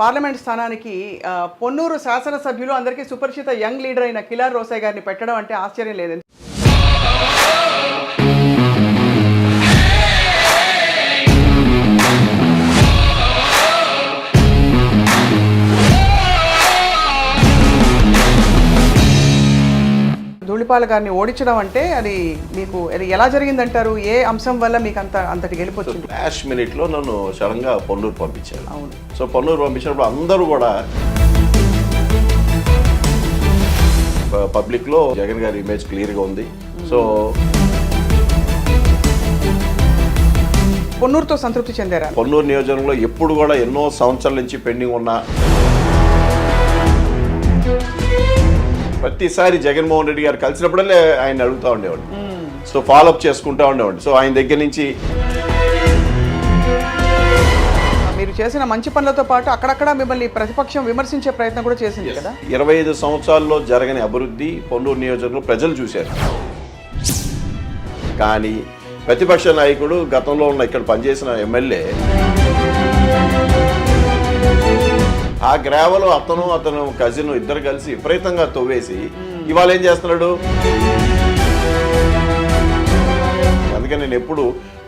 Parliament స్థానానికి పొన్నూరు శాసనసభ్యులు అందరికీ సుపరిచిత యంగ్ లీడర్ అయిన కిలార్ రోసయ్య గారిని పెట్టడం అంటే ఆశ్చర్యం లేదు. ధూళిపాల గారిని ఓడించడం అంటే అది మీకు అది ఎలా జరిగిందంటారు? ఏ అంశం వల్ల మీకు అంతటి గెలిపొచ్చింది? లాస్ట్ మినిట్ లో నన్ను సడన్ గా పొన్నూరు పంపించారు. అవును. సో పొన్నూరు పంపించినప్పుడు అందరూ కూడా పబ్లిక్ లో జగన్ గారి ఇమేజ్ క్లియర్ గా ఉంది. సో పొన్నూరుతో సంతృప్తి చెందారా? పొన్నూరు నియోజకవర్గంలో ఎప్పుడు కూడా ఎన్నో సంవత్సరాల నుంచి పెండింగ్ ఉన్న ప్రతిసారి జగన్మోహన్ రెడ్డి గారు కలిసినప్పుడల్లే ఆయన అడుగుతూ ఉండేవాడు. సో ఫాలోఅప్ చేసుకుంటూ ఉండేవాడు. సో ఆయన దగ్గర నుంచి మీరు చేసిన మంచి పనులతో పాటు అక్కడక్కడ మిమ్మల్ని ప్రతిపక్షం విమర్శించే ప్రయత్నం కూడా చేసింది కదా. 25 సంవత్సరాల్లో జరగని అభివృద్ధి పొన్నూరు నియోజకవర్గంలో ప్రజలు చూశారు. కానీ ప్రతిపక్ష నాయకుడు గతంలో ఉన్న ఇక్కడ పనిచేసిన ఎమ్మెల్యే ఆ గ్రావలో అతను కజిన్ ఇద్దరు కలిసి విపరీతంగా తవ్వేసి ఇవాళ ఏం చేస్తున్నాడు. అందుకని నేను ఎప్పుడు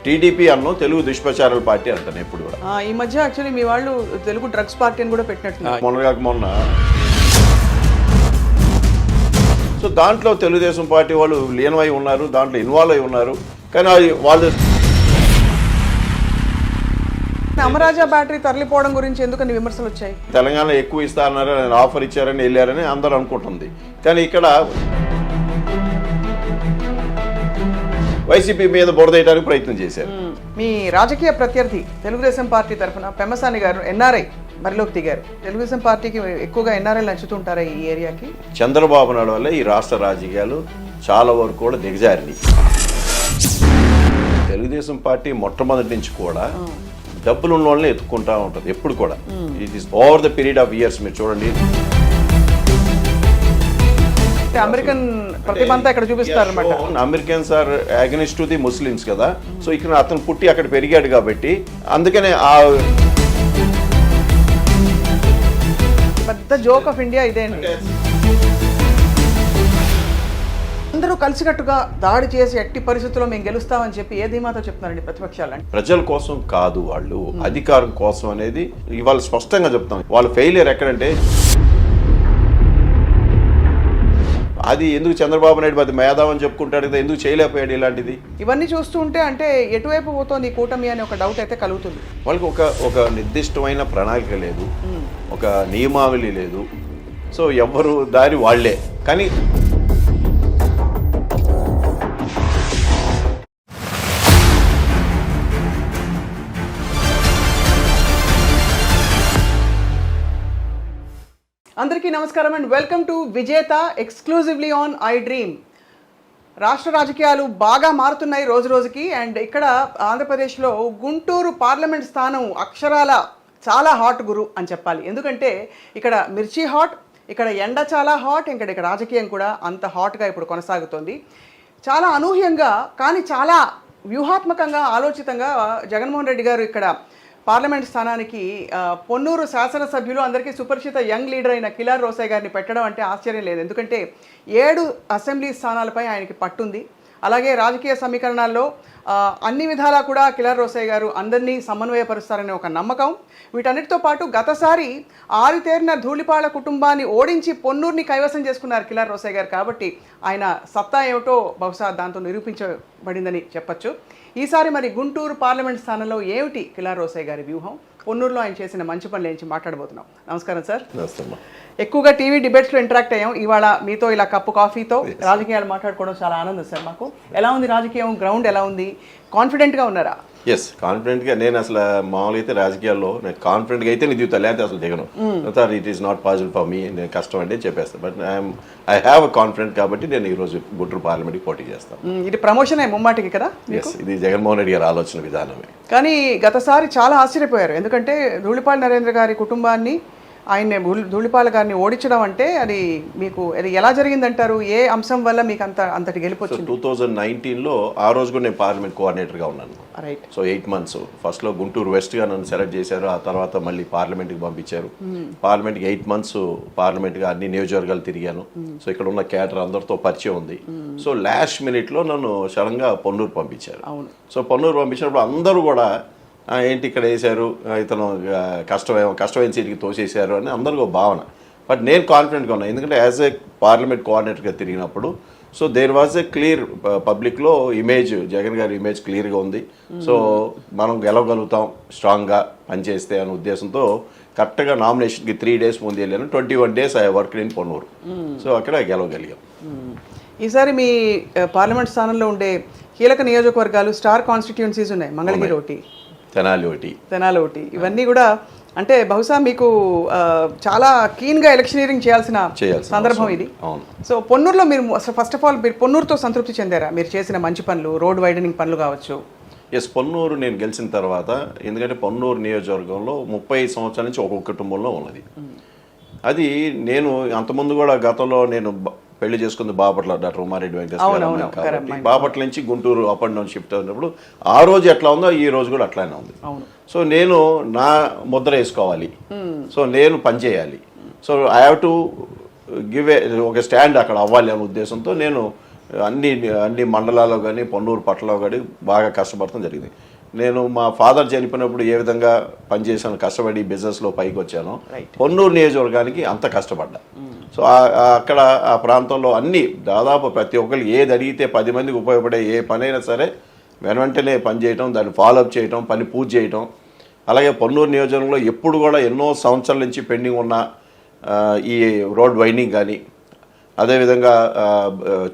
టీడీపీ అన్నో తెలుగు దుష్ప్రచారాల పార్టీ అంటాను ఎప్పుడు కూడా. ఈ మధ్య యాక్చువల్లీ మీ వాళ్ళు తెలుగు డ్రగ్స్ పార్టీ అని కూడా పెట్టినట్టు మొన్న సో దాంట్లో తెలుగుదేశం పార్టీ వాళ్ళు లీనమై ఉన్నారు, దాంట్లో ఇన్వాల్వ్ అయి ఉన్నారు. కానీ వాళ్ళు అమరాజా బ్యాటరీ తరలిపోవడం గురించి ఎందుకని విమర్శలు వచ్చాయి? తెలంగాణ ఎక్కువ ఇస్తారన్నారు, ఆఫర్ ఇచ్చారని వెళ్ళారని అందరూ అనుకుంటుంది. కానీ ఇక్కడ వైసీపీ మీద బురదేయడానికి ప్రయత్నం చేశారు. మీ రాజకీయ ప్రత్యర్థి తెలుగుదేశం పార్టీ తరఫున పెమ్మసాని గారు ఎన్ఆర్ఐ బరిలోకి దిగారు. తెలుగుదేశం పార్టీకి ఎక్కువగా ఎన్ఆర్ఐలు నచ్చుతుంటారా ఈ ఏరియాకి? చంద్రబాబు నాయుడు వల్ల ఈ రాష్ట్ర రాజకీయాలు చాలా వరకు కూడా దిగజారినాయి. తెలుగుదేశం పార్టీ మొట్టమొదటి నుంచి కూడా డబ్బులు ఉన్న వాళ్ళని ఎత్తుకుంటా ఉంటుంది ఎప్పుడు కూడా. It is over the period of years. మీరు చూడండి, అమెరికన్ ప్రతిభంతా ఇక్కడ చూపిస్తారు అన్నమాట. Americans are against to the Muslims కదా. సో ఇక్కడ అతను పుట్టి అక్కడ పెరిగాడు కాబట్టి అందుకనే ఆ పెద్ద జోక్ ఆఫ్ ఇండియా ఇదే. అందరూ కలిసికట్టుగా దాడి చేసి ఎట్టి పరిస్థితుల్లో మేము గెలుస్తామని చెప్పి ఏ ధీమాతో చెప్తున్నారండి ప్రతిపక్షాలు? ప్రజల కోసం కాదు, వాళ్ళు అధికారం కోసం అనేది ఇవాళ స్పష్టంగా చెప్తాం. వాళ్ళ ఫెయిలియర్ ఎక్కడంటే అది ఎందుకు చంద్రబాబు నాయుడు అది మేధావని చెప్పుకుంటాడు కదా, ఎందుకు చేయలేకపోయాడు ఇలాంటిది? ఇవన్నీ చూస్తూ ఉంటే అంటే ఎటువైపు పోతుంది ఈ కూటమి అనే ఒక డౌట్ అయితే కలుగుతుంది. వాళ్ళకి ఒక నిర్దిష్టమైన ప్రణాళిక లేదు, ఒక నియమావళి లేదు. సో ఎవ్వరు దారి వాళ్లే. కానీ అందరికీ నమస్కారం అండ్ వెల్కమ్ టు విజేత ఎక్స్క్లూజివ్లీ ఆన్ ఐ డ్రీమ్. రాష్ట్ర రాజకీయాలు బాగా మారుతున్నాయి రోజు రోజుకి. అండ్ ఇక్కడ ఆంధ్రప్రదేశ్లో గుంటూరు పార్లమెంట్ స్థానం అక్షరాల చాలా హాట్ గురు అని చెప్పాలి. ఎందుకంటే ఇక్కడ మిర్చి హాట్, ఇక్కడ ఎండ చాలా హాట్, ఇక్కడ రాజకీయం కూడా అంత హాట్గా ఇప్పుడు కొనసాగుతోంది. చాలా అనూహ్యంగా కానీ చాలా వ్యూహాత్మకంగా ఆలోచితంగా జగన్మోహన్ రెడ్డి గారు ఇక్కడ పార్లమెంట్ స్థానానికి పొన్నూరు శాసనసభ్యులు అందరికీ సుపరిచిత యంగ్ లీడర్ అయిన కిలార్ రోసయ్య గారిని పెట్టడం అంటే ఆశ్చర్యం లేదు. ఎందుకంటే 7 అసెంబ్లీ స్థానాలపై ఆయనకి పట్టుంది. అలాగే రాజకీయ సమీకరణాల్లో అన్ని విధాలా కూడా కిలార్ రోసయ్య గారు అందరినీ సమన్వయపరుస్తారనే ఒక నమ్మకం. వీటన్నిటితో పాటు గతసారి ఆరితేరిన ధూళిపాల కుటుంబాన్ని ఓడించి పొన్నూరుని కైవసం చేసుకున్నారు కిలార్ రోసయ్య గారు. కాబట్టి ఆయన సత్తా ఏమిటో బహుశా దాంతో నిరూపించబడిందని చెప్పచ్చు. ఈసారి మరి గుంటూరు పార్లమెంట్ స్థానంలో ఏమిటి కిలార్ రోసయ్య గారి వ్యూహం? పొన్నూరులో ఆయన చేసిన మంచి పనులు ఏంచి మాట్లాడబోతున్నాం. నమస్కారం సార్. ఎక్కువగా టీవీ డిబేట్స్లో ఇంటరాక్ట్ అయ్యాం. ఇవాళ మీతో ఇలా కప్పు కాఫీతో రాజకీయాలు మాట్లాడుకోవడం చాలా ఆనందం సార్ మాకు. ఎలా ఉంది రాజకీయం? గ్రౌండ్ ఎలా ఉంది? కాన్ఫిడెంట్గా ఉన్నారా? ఎస్, కాన్ఫిడెంట్గా. నేను అసలు మామూలుగా అయితే రాజకీయాల్లో నేను కాన్ఫిడెంట్గా అయితే నేను దిగుతా, లేకపోతే అసలు దిగను. It is not possible for me, నేను కష్టం అంటే చెప్పేస్తాను. But I have a confident కాబట్టి నేను ఈరోజు గుంటూరు పార్లమెంట్కి పోటీ చేస్తాను. ఇది ప్రమోషన్ ముమ్మాటికి కదా? ఎస్, ఇది జగన్మోహన్ రెడ్డి గారి ఆలోచన విధానమే. కానీ గతసారి చాలా ఆశ్చర్యపోయారు. ఎందుకంటే ధూళిపాల నరేంద్ర గారి కుటుంబాన్ని ఆయన ధూళిపాల గారిని ఓడించడం అంటే అది మీకు అది ఎలా జరిగిందంటారు? ఏ అంశం వల్ల మీకు అంతటి గెలిపొచ్చింది? 2019లో ఆ రోజు కూడా నేను పార్లమెంట్ కోఆర్డినేటర్గా ఉన్నాను. రైట్. సో 8 months ఫస్ట్లో గుంటూరు వెస్ట్గా నన్ను సెలెక్ట్ చేశారు. ఆ తర్వాత మళ్ళీ పార్లమెంట్కి పంపించారు. పార్లమెంట్కి 8 months పార్లమెంట్గా అన్ని నియోజకవర్గాలు తిరిగాను. సో ఇక్కడ ఉన్న క్యాడర్ అందరితో పరిచయం ఉంది. సో లాస్ట్ మినిట్లో నన్ను సడన్గా పొన్నూరు పంపించారు. అవును. సో పొన్నూరు పంపించినప్పుడు అందరూ కూడా ఏంటి ఇక్కడ వేశారు, ఇతను కష్టమైన సీట్కి తోసేశారు అని అందరికీ ఒక భావన. బట్ నేను కాన్ఫిడెంట్గా ఉన్నాను, ఎందుకంటే యాజ్ ఏ పార్లమెంట్ కోఆర్డినేటర్గా తిరిగినప్పుడు so there was a clear పబ్లిక్లో ఇమేజ్, జగన్ గారి ఇమేజ్ క్లియర్గా ఉంది. సో మనం గెలవగలుగుతాం స్ట్రాంగ్గా పనిచేస్తే అనే ఉద్దేశంతో కరెక్ట్గా నామినేషన్కి 3 days ముందు వెళ్ళాను. 21 days I work in Ponnur. So అక్కడ గెలవగలిగాం. ఈసారి మీ పార్లమెంట్ స్థానంలో ఉండే కీలక నియోజకవర్గాలు, స్టార్ కాన్స్టిట్యుయెన్సీస్ ఉన్నాయి. మంగళగిరి ఒకటి, తెనాలి ఒకటి. ఇవన్నీ కూడా అంటే బహుశా మీకు చాలా కీన్గా ఎలక్షనీరింగ్ చేయాల్సిన సందర్భం ఇది. సో పొన్నూరులో మీరు ఫస్ట్ ఆఫ్ ఆల్ మీరు పొన్నూరుతో సంతృప్తి చెందారా? మీరు చేసిన మంచి పనులు, రోడ్ వైడనింగ్ పనులు కావచ్చు. ఎస్, పొన్నూరు నేను గెలిచిన తర్వాత, ఎందుకంటే పొన్నూరు నియోజకవర్గంలో 30 సంవత్సరాల నుంచి ఒక్కొక్క కుటుంబంలో ఉన్నది. అది నేను అంతకుముందు కూడా గతంలో నేను పెళ్లి చేసుకుంది బాపట్ల, డాక్టర్ ఉమారెడ్డి వెంకటేశ్వర కాబట్టి బాపట్ల నుంచి Guntur up and down shift అయినప్పుడు ఆ రోజు ఎట్లా ఉందో ఈ రోజు కూడా అట్లానే ఉంది. సో నేను నా ముద్ర వేసుకోవాలి, సో నేను పనిచేయాలి, so I have to give ఒక స్టాండ్ అక్కడ అవ్వాలి అనే ఉద్దేశంతో నేను అన్ని మండలాల్లో కానీ పొన్నూరు పట్టణంలో కానీ బాగా కష్టపడటం జరిగింది. నేను మా ఫాదర్ చనిపోయినప్పుడు ఏ విధంగా పనిచేసాను, కష్టపడి బిజినెస్లో పైకి వచ్చాను, పొన్నూరు నియోజకవర్గానికి అంత కష్టపడ్డా. సో అక్కడ ఆ ప్రాంతంలో అన్ని దాదాపు ప్రతి ఒక్కరికి ఏది అడిగితే 10 మందికి ఉపయోగపడే ఏ పనైనా సరే వెంటనే పని చేయటం, దాన్ని ఫాలోఅప్ చేయటం, పని పూర్తి చేయటం. అలాగే పొన్నూరు నియోజకవర్గంలో ఎప్పుడు కూడా ఎన్నో సంవత్సరాల నుంచి పెండింగ్ ఉన్న ఈ రోడ్ వైండింగ్ కానీ, అదేవిధంగా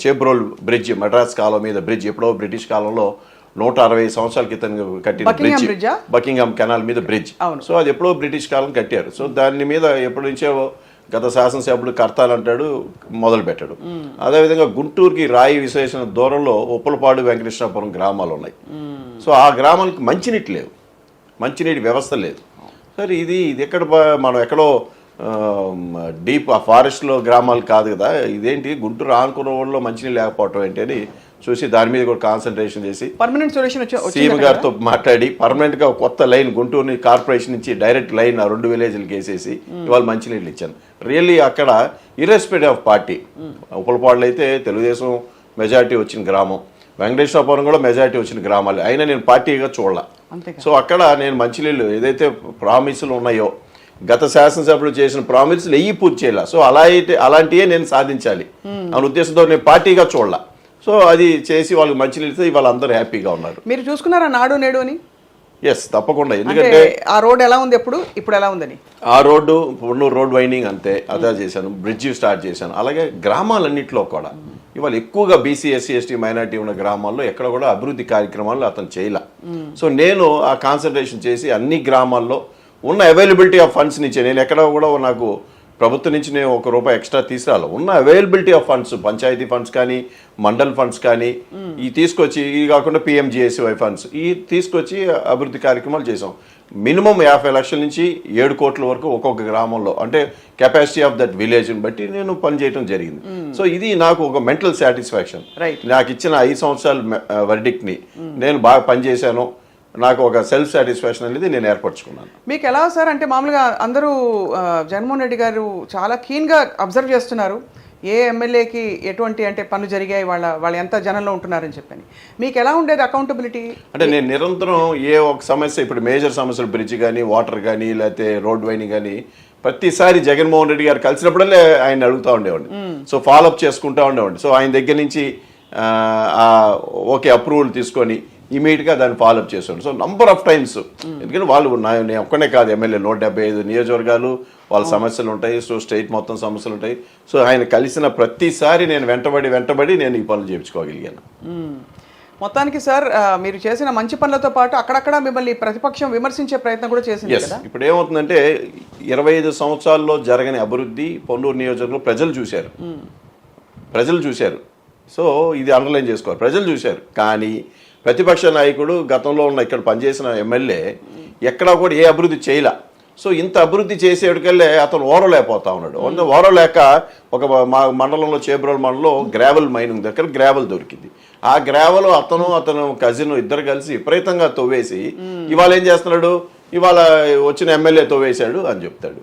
చేబ్రోల్ బ్రిడ్జ్, మద్రాస్ కాలం మీద బ్రిడ్జ్, ఎప్పుడో బ్రిటిష్ కాలంలో 160 సంవత్సరాల క్రితం కట్టిన బ్రిడ్జ్, బకింగ్హామ్ కెనాల్ మీద బ్రిడ్జ్. సో అది ఎప్పుడో బ్రిటిష్ కాలం కట్టారు. సో దాని మీద ఎప్పటి నుంచో గత శాసనసభ్యుడు కర్తాలంటాడు, మొదలు పెట్టాడు. అదేవిధంగా గుంటూరుకి రాయి విశేషణ దూరంలో ఉప్పలపాడు, వెంకటేశ్వరపురం గ్రామాలు ఉన్నాయి. సో ఆ గ్రామాలకు మంచినీటి లేవు, మంచినీటి వ్యవస్థ లేదు. సరే ఇది ఎక్కడ మనం ఎక్కడో డీప్ ఆ ఫారెస్ట్లో గ్రామాలు కాదు కదా, ఇదేంటి గుంటూరు ఆనుకున్న ఊళ్ళో మంచినీళ్ళు లేకపోవటం ఏంటి అని చూసి దాని మీద కూడా కాన్సన్ట్రేషన్ చేసి పర్మనెంట్ సొల్యూషన్ సీఎం గారితో మాట్లాడి పర్మనెంట్గా కొత్త లైన్ గుంటూరు కార్పొరేషన్ నుంచి డైరెక్ట్ లైన్ ఆ 2 విలేజ్లకి వేసేసి ఇవాళ మంచినీళ్ళు ఇచ్చాను. రియల్లీ అక్కడ ఇర్రెస్పెక్టివ్ ఆఫ్ పార్టీ, ఉప్పలపాడులో అయితే తెలుగుదేశం మెజారిటీ వచ్చిన గ్రామం, వెంకటేశ్వరపురం కూడా మెజారిటీ వచ్చిన గ్రామాలు, అయినా నేను పార్టీగా చూడాల. సో అక్కడ నేను మంచినీళ్ళు ఏదైతే ప్రామిసులు ఉన్నాయో, గత శాసనసభ్యులు చేసిన ప్రామిసులు పూర్తి చేయాల. సో అలాంటివే నేను సాధించాలి అనే ఉద్దేశంతో నేను పార్టీగా చూడాల. సో అది చేసి వాళ్ళకి మంచినీళ్ళు ఇవాళ అందరూ హ్యాపీగా ఉన్నారు. మీరు చూసుకున్నారా నాడు నేడు అని? ఎస్, తప్పకుండా. ఎందుకంటే ఆ రోడ్ ఎలా ఉంది ఇప్పుడు ఎలా ఉందని, ఆ రోడ్డు పొన్నూరు రోడ్ వైండింగ్ అంతే అదే చేశాను, బ్రిడ్జ్ స్టార్ట్ చేశాను. అలాగే గ్రామాలన్నింటిలో కూడా ఇవాళ ఎక్కువగా బీసీ, ఎస్సీ, ఎస్టీ, మైనార్టీ ఉన్న గ్రామాల్లో ఎక్కడ కూడా అభివృద్ధి కార్యక్రమాలు అతను చేయలే. సో నేను ఆ కాన్సన్ట్రేషన్ చేసి అన్ని గ్రామాల్లో ఉన్న అవైలబిలిటీ ఆఫ్ ఫండ్స్ నుంచి, నేను ఎక్కడ కూడా నాకు ప్రభుత్వం నుంచి నేను ₹1 ఎక్స్ట్రా తీసుకురాలి, ఉన్న availability of funds, panchayat funds కానీ, మండల్ ఫండ్స్ కానీ ఈ తీసుకొచ్చి, ఇవి కాకుండా PMGSY ఫండ్స్ ఈ తీసుకొచ్చి అభివృద్ధి కార్యక్రమాలు చేసాం. మినిమం 50 లక్షల నుంచి 7 కోట్ల వరకు ఒక్కొక్క గ్రామంలో, అంటే కెపాసిటీ ఆఫ్ దట్ విలేజ్ని బట్టి నేను పనిచేయడం జరిగింది. సో ఇది నాకు ఒక మెంటల్ సాటిస్ఫాక్షన్. నాకు ఇచ్చిన 5 సంవత్సరాల వర్డిక్ట్ని నేను బాగా పనిచేశాను, నాకు ఒక సెల్ఫ్ సాటిస్ఫాక్షన్ అనేది నేను ఏర్పరచుకున్నాను. మీకు ఎలా సార్, అంటే మామూలుగా అందరూ జగన్మోహన్ రెడ్డి గారు చాలా కీన్గా అబ్జర్వ్ చేస్తున్నారు ఏ ఎమ్మెల్యేకి ఎటువంటి అంటే పనులు జరిగాయి, వాళ్ళు ఎంత జనంలో ఉంటున్నారని చెప్పని. మీకు ఎలా ఉండేది అకౌంటబిలిటీ? అంటే నేను నిరంతరం ఏ ఒక సమస్య, ఇప్పుడు మేజర్ సమస్యలు బ్రిడ్జ్ కానీ, వాటర్ కానీ, లేకపోతే రోడ్ వైండింగ్ కానీ, ప్రతిసారి జగన్మోహన్ రెడ్డి గారు కలిసినప్పుడల్లే ఆయన అడుగుతూ ఉండేవాడిని. సో ఫాలోఅప్ చేసుకుంటూ ఉండేవాడిని. సో ఆయన దగ్గర నుంచి ఓకే అప్రూవల్ తీసుకొని ఇమీడియట్గా దాన్ని ఫాలోఅప్ చేసాడు. సో నంబర్ ఆఫ్ టైమ్స్, ఎందుకంటే వాళ్ళు నేను ఒక్కనే కాదు ఎమ్మెల్యే, 175 నియోజకవర్గాలు వాళ్ళ సమస్యలు ఉంటాయి. సో స్టేట్ మొత్తం సమస్యలు ఉంటాయి. సో ఆయన కలిసిన ప్రతిసారి నేను వెంటబడి నేను ఈ పనులు చేయించుకోగలిగాను. మొత్తానికి సార్ మీరు చేసిన మంచి పనులతో పాటు అక్కడక్కడ మిమ్మల్ని ప్రతిపక్షం విమర్శించే ప్రయత్నం కూడా చేసింది కదా. ఇప్పుడు ఏమవుతుందంటే 25 సంవత్సరాల్లో జరగని అభివృద్ధి పొన్నూరు నియోజకవర్గంలో ప్రజలు చూశారు. సో ఇది అండర్లైన్ చేసుకోవాలి, ప్రజలు చూశారు. కానీ ప్రతిపక్ష నాయకుడు, గతంలో ఉన్న ఇక్కడ పనిచేసిన ఎమ్మెల్యే ఎక్కడా కూడా ఏ అభివృద్ధి చేయలే. సో ఇంత అభివృద్ధి చేసేటికల్లే అతను ఓరలేకపోతా ఉన్నాడు. ఓరలేక ఒక మా మండలంలో చేబ్రోల్ మండలంలో గ్రావెల్ మైనింగ్ దగ్గర గ్రావెల్ దొరికింది. ఆ గ్రావెల్ అతను కజిన్ ఇద్దరు కలిసి విపరీతంగా తవ్వేసి ఇవాళ ఏం చేస్తున్నాడు, ఇవాళ వచ్చిన ఎమ్మెల్యే తవ్వేశాడు అని చెప్తాడు.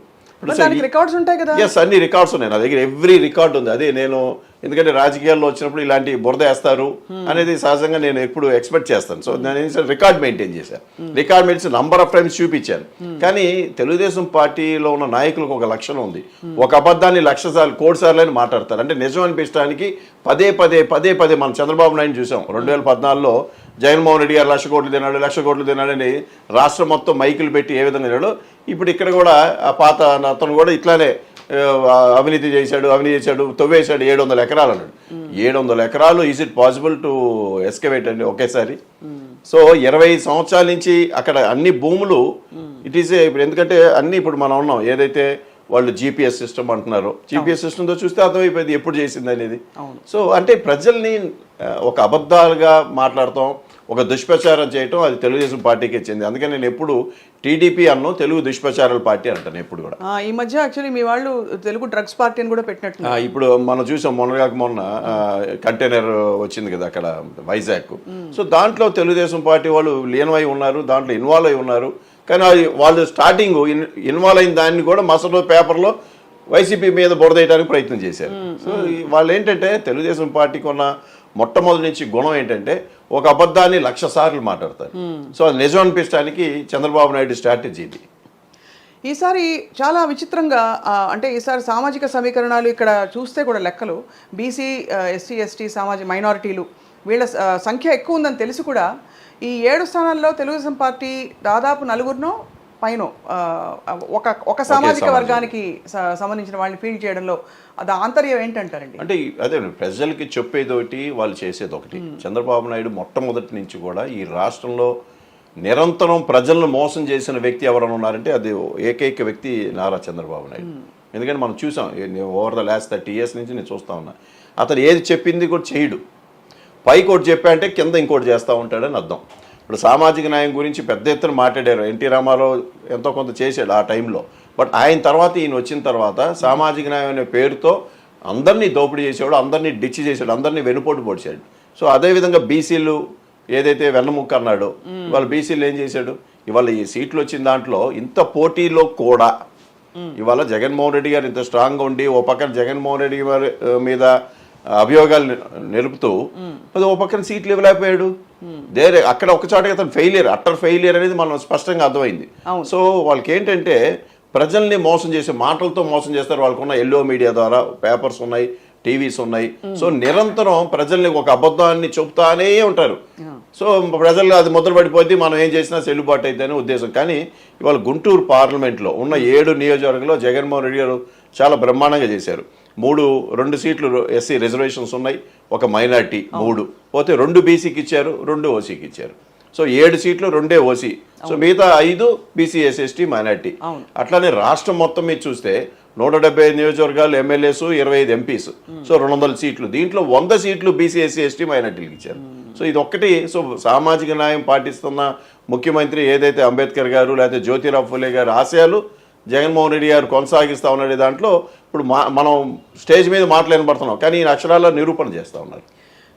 రికార్డ్స్ ఉంటాయి కదా. ఎస్, అన్ని రికార్డ్స్ ఉన్నాయి నా దగ్గర, ఎవ్రీ రికార్డ్ ఉంది. అదే నేను ఎందుకంటే రాజకీయాల్లో వచ్చినప్పుడు ఇలాంటి బురద వేస్తారు అనేది సహజంగా నేను ఎప్పుడు ఎక్స్పెక్ట్ చేస్తాను. సో నేను రికార్డ్ మెయింటైన్ చేశాను. Record maintain number of times చూపించాను. కానీ తెలుగుదేశం పార్టీలో ఉన్న నాయకులకు ఒక లక్షణం ఉంది, ఒక అబద్ధాన్ని 1,00,000 సార్లు 1,00,00,000 సార్లు అని మాట్లాడతారు. అంటే నిజం అనిపించడానికి పదే పదే మనం చంద్రబాబు నాయుడు చూసాం. 2014లో జగన్మోహన్ రెడ్డి గారు 1,00,000 కోట్లు తిన్నాడు 1,00,000 కోట్లు తిన్నాడని రాష్ట్రం మొత్తం మైకులు పెట్టి ఏ విధంగా తిన్నాడు. ఇప్పుడు ఇక్కడ కూడా ఆ పాత అతను కూడా ఇట్లానే అవినీతి చేశాడు తవ్వేశాడు 700 ఎకరాలు అన్నాడు. 700 ఎకరాలు ఈజ్ ఇట్ పాసిబుల్ టు ఎస్కవేట్ అండి ఒకేసారి? సో 25 సంవత్సరాల నుంచి అక్కడ అన్ని భూములు ఇట్ ఈస్ ఇప్పుడు, ఎందుకంటే అన్ని ఇప్పుడు మనం ఉన్నాం ఏదైతే వాళ్ళు జీపీఎస్ సిస్టమ్ అంటున్నారో, జీపీఎస్ సిస్టమ్తో చూస్తే అర్థమైపోయింది ఎప్పుడు చేసింది అనేది. సో అంటే ప్రజల్ని ఒక అబద్ధాలుగా మాట్లాడతాం, ఒక దుష్ప్రచారం చేయటం అది తెలుగుదేశం పార్టీకి ఇచ్చింది. అందుకని నేను ఎప్పుడు టీడీపీ అన్నో తెలుగు దుష్ప్రచారాల పార్టీ అంటాను ఎప్పుడు కూడా. ఈ మధ్య యాక్చువల్లీ మీ వాళ్ళు తెలుగు డ్రగ్స్ పార్టీ అని కూడా పెట్టినట్టు. ఇప్పుడు మనం చూసాం మొన్న కంటైనర్ వచ్చింది కదా అక్కడ వైజాగ్. సో దాంట్లో తెలుగుదేశం పార్టీ వాళ్ళు లీనమై ఉన్నారు, దాంట్లో ఇన్వాల్వ్ అయి ఉన్నారు. కానీ వాళ్ళు స్టార్టింగ్ ఇన్వాల్వ్ అయిన దాన్ని కూడా మసలో పేపర్లో వైసీపీ మీద బురదేయడానికి ప్రయత్నం చేశారు. సో వాళ్ళు ఏంటంటే తెలుగుదేశం పార్టీకి ఉన్న మొట్టమొదటి నుంచి గుణం ఏంటంటే ఒక అబద్ధాన్ని 1,00,000 సార్లు మాట్లాడతారు. సో అది నిజం అనిపించడానికి చంద్రబాబు నాయుడు స్ట్రాటజీ ఇది. ఈసారి చాలా విచిత్రంగా అంటే ఈసారి సామాజిక సమీకరణాలు ఇక్కడ చూస్తే కూడా లెక్కలు బీసీ ఎస్సీ ఎస్టీ సామాజిక మైనారిటీలు వీళ్ళ సంఖ్య ఎక్కువ ఉందని తెలిసి కూడా ఈ 7 స్థానాల్లో తెలుగుదేశం పార్టీ దాదాపు 4 పైన ఒక సామాజిక వర్గానికి సంబంధించిన వాళ్ళని ఫీల్డ్ చేయడంలో అది ఆంతర్యం ఏంటంటారండి? అంటే అదే ప్రజలకి చెప్పేది ఒకటి, వాళ్ళు చేసేది ఒకటి. చంద్రబాబు నాయుడు మొట్టమొదటి నుంచి కూడా ఈ రాష్ట్రంలో నిరంతరం ప్రజలను మోసం చేసిన వ్యక్తి ఎవరైనా ఉన్నారంటే అది ఏకైక వ్యక్తి నారా చంద్రబాబు నాయుడు. ఎందుకంటే మనం చూసాం ఓవర్ ద లాస్ట్ 30 years నుంచి నేను చూస్తూ ఉన్నా. అతను ఏది చెప్పింది కూడా చేయడు. పైకి ఒకటి చెప్పా అంటే కింద ఇంకోటి చేస్తూ ఉంటాడని అర్థం. ఇప్పుడు సామాజిక న్యాయం గురించి పెద్ద ఎత్తున మాట్లాడారు. ఎన్టీ రామారావు ఎంతో కొంత చేశాడు ఆ టైంలో. బట్ ఆయన తర్వాత ఈయన వచ్చిన తర్వాత సామాజిక న్యాయం అనే పేరుతో అందరినీ దోపిడీ చేసేవాడు, అందరినీ డిచ్ చేశాడు, అందరినీ వెనుపోటు పొడిచాడు. సో అదేవిధంగా బీసీలు ఏదైతే వెన్నముక్క అన్నాడో ఇవాళ బీసీలు ఏం చేశాడు? ఇవాళ ఈ సీట్లు వచ్చిన దాంట్లో ఇంత పోటీలో కూడా ఇవాళ జగన్మోహన్ రెడ్డి గారు ఇంత స్ట్రాంగ్గా ఉండి ఓ పక్కన జగన్మోహన్ రెడ్డి గారి మీద అభియోగాలు నిలుపుతూ ఓ పక్కన సీట్లు ఇవ్వలేకపోయాడు. అక్కడ ఒక చోట అతను అట్టర్ ఫెయిలియర్ అనేది మనం స్పష్టంగా అర్థమైంది. సో వాళ్ళకి ఏంటంటే ప్రజల్ని మోసం చేసే మాటలతో మోసం చేస్తారు. వాళ్ళకున్న ఎల్లో మీడియా ద్వారా పేపర్స్ ఉన్నాయి, టీవీస్ ఉన్నాయి. సో నిరంతరం ప్రజల్ని ఒక అబద్ధాన్ని చెబుతానే ఉంటారు. సో ప్రజలు అది ముద్ర పడిపోద్ది, మనం ఏం చేసినా చెల్లుబాటు అయితే అనే ఉద్దేశం. కానీ ఇవాళ గుంటూరు పార్లమెంట్లో ఉన్న 7 నియోజకవర్గంలో జగన్మోహన్ రెడ్డి గారు చాలా బ్రహ్మాండంగా చేశారు. 2 సీట్లు ఎస్సీ రిజర్వేషన్స్ ఉన్నాయి, ఒక మైనార్టీ 3 పోతే 2 బీసీకి ఇచ్చారు, 2 ఓసీకి ఇచ్చారు. సో 7 సీట్లు 2 ఓసీ. సో మిగతా 5 బీసీ ఎస్ఎస్టీ మైనార్టీ. అట్లానే రాష్ట్రం మొత్తం మీద చూస్తే 175 నియోజకవర్గాలు ఎమ్మెల్యేస్, 25 ఎంపీస్. సో 200 సీట్లు. దీంట్లో 100 సీట్లు బీసీ ఎస్సీ ఎస్టీ మైనార్టీలకు ఇచ్చారు. సో ఇది ఒక్కటి. సో సామాజిక న్యాయం పాటిస్తున్న ముఖ్యమంత్రి ఏదైతే అంబేద్కర్ గారు లేకపోతే జ్యోతిరావు ఫులే గారు ఆశయాలు జగన్మోహన్ రెడ్డి గారు కొనసాగిస్తూ ఉన్నాడు. దాంట్లో ఇప్పుడు మనం స్టేజ్ మీద మాట్లాడబడుతున్నాం, కానీ ఈయన అక్షరాల్లో నిరూపణ చేస్తూ ఉన్నారు.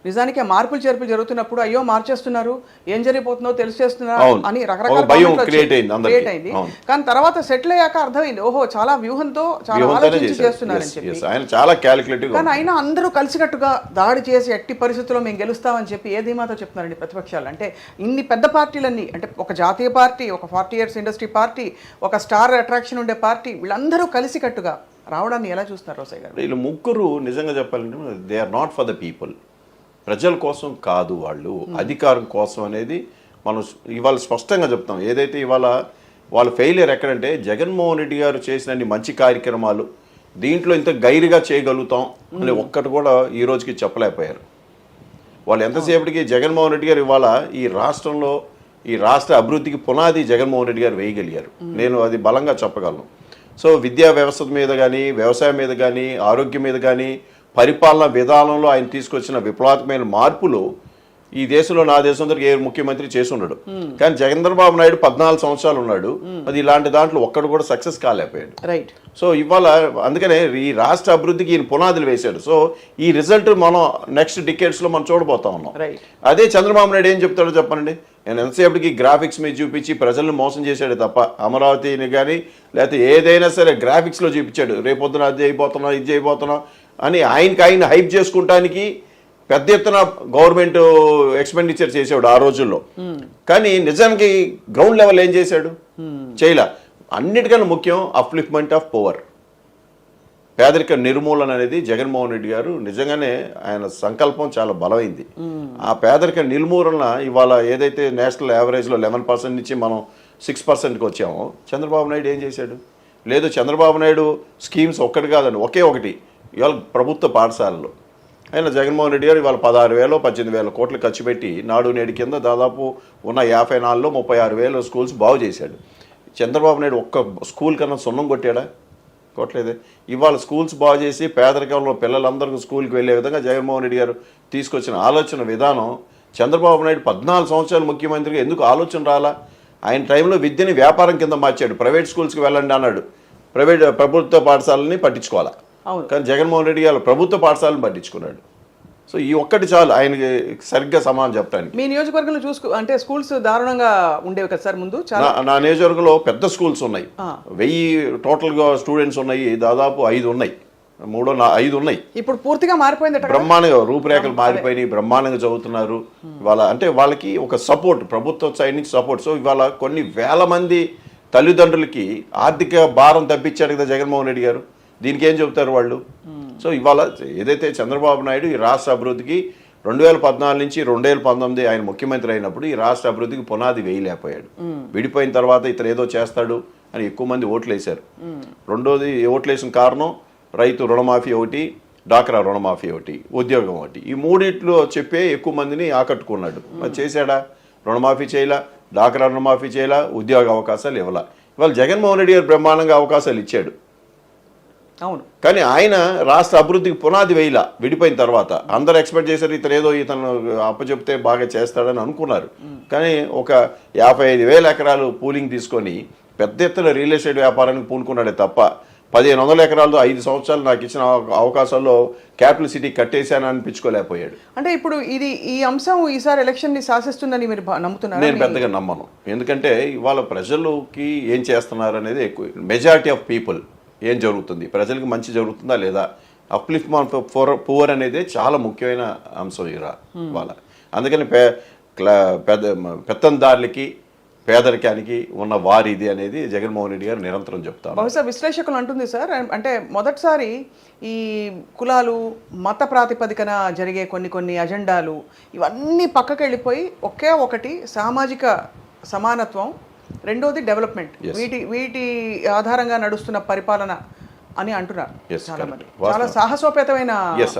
నిజానికి మార్పులు చేర్పులు జరుగుతున్నప్పుడు అయ్యో మార్చేస్తున్నారు, ఏం జరిగిపోతుందో తెలిసేస్తున్నారు అని రకరకాల భయం క్రియేట్ అయింది. కానీ తర్వాత సెటిల్ అయ్యాక అర్థమైంది, ఓహో చాలా వ్యూహంతో చాలా ఆలోచించి చేస్తున్నారని చెప్పి. ఆయన చాలా క్యాలిక్యులేటివ్. కానీ అయినా అందరూ కలిసికట్టుగా దాడి చేసి ఎట్టి పరిస్థితుల్లో మేము గెలుస్తామని చెప్పి ఏ ధీమాతో చెప్తున్నారండి ప్రతిపక్షాలు? అంటే ఇన్ని పెద్ద పార్టీలన్నీ, అంటే ఒక జాతీయ పార్టీ, ఒక 40 years ఇండస్ట్రీ పార్టీ, ఒక స్టార్ అట్రాక్షన్ ఉండే పార్టీ, వీళ్ళందరూ కలిసికట్టుగా రావడాన్ని ఎలా చూస్తున్నారు రోసయ్య గారు? వీళ్ళు ముగ్గురు నిజంగా చెప్పాలంటే they are not for the people. ప్రజల కోసం కాదు, వాళ్ళు అధికారం కోసం అనేది మనం ఇవాళ స్పష్టంగా చెప్తాం. ఏదైతే ఇవాళ వాళ్ళ ఫెయిలియర్ ఎక్కడంటే జగన్మోహన్ రెడ్డి గారు చేసిన మంచి కార్యక్రమాలు దీంట్లో ఇంత గైరుగా చేయగలుగుతాం అని ఒక్కటి కూడా ఈ రోజుకి చెప్పలేకపోయారు. వాళ్ళు ఎంతసేపటికి జగన్మోహన్ రెడ్డి గారు ఇవాళ ఈ రాష్ట్రంలో ఈ రాష్ట్ర అభివృద్ధికి పునాది జగన్మోహన్ రెడ్డి గారు వేయగలిగారు. నేను అది బలంగా చెప్పగలను. సో విద్యా వ్యవస్థ మీద కానీ, వ్యవసాయం మీద కానీ, ఆరోగ్యం మీద కానీ, పరిపాలన విధానంలో ఆయన తీసుకొచ్చిన విప్లవాత్మకమైన మార్పులు ఈ దేశంలో నా దేశం దగ్గర ఏ ముఖ్యమంత్రి చేసి ఉన్నాడు. కానీ చంద్రబాబు నాయుడు 14 సంవత్సరాలు ఉన్నాడు, అది ఇలాంటి దాంట్లో ఒక్కడు కూడా సక్సెస్ కాలేకపోయాడు. రైట్. సో ఇవాళ అందుకనే ఈ రాష్ట్ర అభివృద్ధికి ఈయన పునాదులు వేశాడు. సో ఈ రిజల్ట్ మనం నెక్స్ట్ డికేడ్స్లో మనం చూడబోతా ఉన్నాం. అదే చంద్రబాబు నాయుడు ఏం చెప్తాడో చెప్పండి. నేను ఎంతసేపటికి గ్రాఫిక్స్ మీద చూపించి ప్రజలను మోసం చేశాడు తప్ప, అమరావతిని కానీ లేకపోతే ఏదైనా సరే గ్రాఫిక్స్లో చూపించాడు. రేపొద్దున అది చేయబోతున్నాం, ఇది చేయబోతున్నాం అని ఆయన హైప్ చేసుకుంటానికి పెద్ద ఎత్తున గవర్నమెంట్ ఎక్స్పెండిచర్ చేసాడు ఆ రోజుల్లో. కానీ నిజానికి గ్రౌండ్ లెవెల్ ఏం చేశాడు? చేయలే. అన్నిటికన్నా ముఖ్యం అప్లిఫ్ట్మెంట్ ఆఫ్ పవర్, పేదరిక నిర్మూలన అనేది జగన్మోహన్ రెడ్డి గారు నిజంగానే ఆయన సంకల్పం చాలా బలమైంది. ఆ పేదరిక నిర్మూలన ఇవాళ ఏదైతే నేషనల్ యావరేజ్లో 11% నుంచి మనం 6%కి వచ్చామో, చంద్రబాబు నాయుడు ఏం చేశాడు? లేదు, చంద్రబాబు నాయుడు స్కీమ్స్ ఒక్కటి కాదండి, ఒకే ఒకటి ఇవాళ ప్రభుత్వ పాఠశాలలు. ఆయన జగన్మోహన్ రెడ్డి గారు ఇవాళ 16,000 18,000 కోట్లు ఖర్చు పెట్టి నాడు నేడు కింద దాదాపు ఉన్న 54లో 36,000 స్కూల్స్ బాగు చేశాడు. చంద్రబాబు నాయుడు ఒక్క స్కూల్ కన్నా సున్నం కొట్టాడా? కొట్టలేదే. ఇవాళ స్కూల్స్ బాగు చేసి పేదరికంలో పిల్లలందరికీ స్కూల్కి వెళ్ళే విధంగా జగన్మోహన్ రెడ్డి గారు తీసుకొచ్చిన ఆలోచన విధానం, చంద్రబాబు నాయుడు 14 సంవత్సరాలు ముఖ్యమంత్రిగా ఎందుకు ఆలోచన రాలా? ఆయన టైంలో విద్యని వ్యాపారం కింద మార్చాడు. ప్రైవేట్ స్కూల్స్కి వెళ్ళండి అన్నాడు, ప్రభుత్వ పాఠశాలని పట్టించుకోవాలా. కానీ జగన్మోహన్ రెడ్డి గారు ప్రభుత్వ పాఠశాలను పట్టించుకున్నాడు. సో ఈ ఒక్కటి చాలు ఆయనకి సరిగ్గా సమానం చెప్పడానికి. మీ నియోజకవర్గంలో అంటే స్కూల్స్ దారుణంగా ఉండేవి కదా సార్ ముందు? నా నియోజకవర్గంలో పెద్ద స్కూల్స్ ఉన్నాయి, 1000 టోటల్గా స్టూడెంట్స్ ఉన్నాయి, దాదాపు 5 ఉన్నాయి, 5 ఉన్నాయి. ఇప్పుడు పూర్తిగా మారిపోయింది, బ్రహ్మాండంగా రూపురేఖలు మారిపోయినాయి, బ్రహ్మాండంగా చదువుతున్నారు. ఇవాళ అంటే వాళ్ళకి ఒక సపోర్ట్, ప్రభుత్వ సైడ్ నుంచి సపోర్ట్. సో ఇవాళ కొన్ని వేల మంది తల్లిదండ్రులకి ఆర్థిక భారం తప్పించాడు కదా జగన్మోహన్ రెడ్డి గారు. దీనికి ఏం చెబుతారు వాళ్ళు? సో ఇవాళ ఏదైతే చంద్రబాబు నాయుడు ఈ రాష్ట్ర అభివృద్ధికి 2014 నుంచి 2019 ఆయన ముఖ్యమంత్రి అయినప్పుడు ఈ రాష్ట్ర అభివృద్ధికి పునాది వేయలేకపోయాడు. విడిపోయిన తర్వాత ఇతను ఏదో చేస్తాడు అని ఎక్కువ మంది ఓట్లు వేశారు. రెండోది ఓట్లు వేసిన కారణం రైతు రుణమాఫీ ఒకటి, డాక్రా రుణమాఫీ ఒకటి, ఉద్యోగం ఒకటి. ఈ మూడిట్లో చెప్పే ఎక్కువ మందిని ఆకట్టుకున్నాడు. మరి చేశాడా? రుణమాఫీ చేయలా, డాక్రా రుణమాఫీ చేయలా, ఉద్యోగ అవకాశాలు ఇవ్వాల. ఇవాళ జగన్మోహన్ రెడ్డి గారు బ్రహ్మాండంగా అవకాశాలు ఇచ్చాడు. అవును. కానీ ఆయన రాష్ట్ర అభివృద్ధికి పునాది వేయలా. విడిపోయిన తర్వాత అందరు ఎక్స్పెక్ట్ చేశారు ఇతను అప్పచెప్తే బాగా చేస్తాడని అనుకున్నారు. కానీ ఒక 55,000 ఎకరాలు పూలింగ్ తీసుకొని పెద్ద ఎత్తున రియల్ ఎస్టేట్ వ్యాపారానికి పూనుకున్నాడే తప్ప 1,500 ఎకరాలతో 5 సంవత్సరాలు నాకు ఇచ్చిన అవకాశాల్లో క్యాపిటల్ సిటీ కట్టేశాను అనిపించుకోలేకపోయాడు. అంటే ఇప్పుడు ఈ అంశం ఈసారి ఎలక్షన్ ని శాసిస్తుందని మీరు నమ్ముతున్నారు? నేను పెద్దగా నమ్మను. ఎందుకంటే ఇవాళ ప్రజలకి ఏం చేస్తున్నారు అనేది ఎక్కువ. మెజారిటీ ఆఫ్ పీపుల్ ఏం జరుగుతుంది, ప్రజలకు మంచి జరుగుతుందా లేదా, అప్లిఫ్ట్మెంట్ పువర్ అనేది చాలా ముఖ్యమైన అంశం ఇవాళ. అందుకని పెత్తందారులకి పేదరికానికి ఉన్న వారిది అనేది జగన్మోహన్ రెడ్డి గారు నిరంతరం చెప్తారు. బహుశా విశ్లేషకులు అంటుంది సార్, అంటే మొదటిసారి ఈ కులాలు మత ప్రాతిపదికన జరిగే కొన్ని అజెండాలు ఇవన్నీ పక్కకి వెళ్ళిపోయి ఒకే ఒకటి సామాజిక సమానత్వం, రెండోది డెవలప్మెంట్, వీటి ఆధారంగా నడుస్తున్న పరిపాలన అని అంటున్నారు చాలా మంది. చాలా సాహసోపేతమైన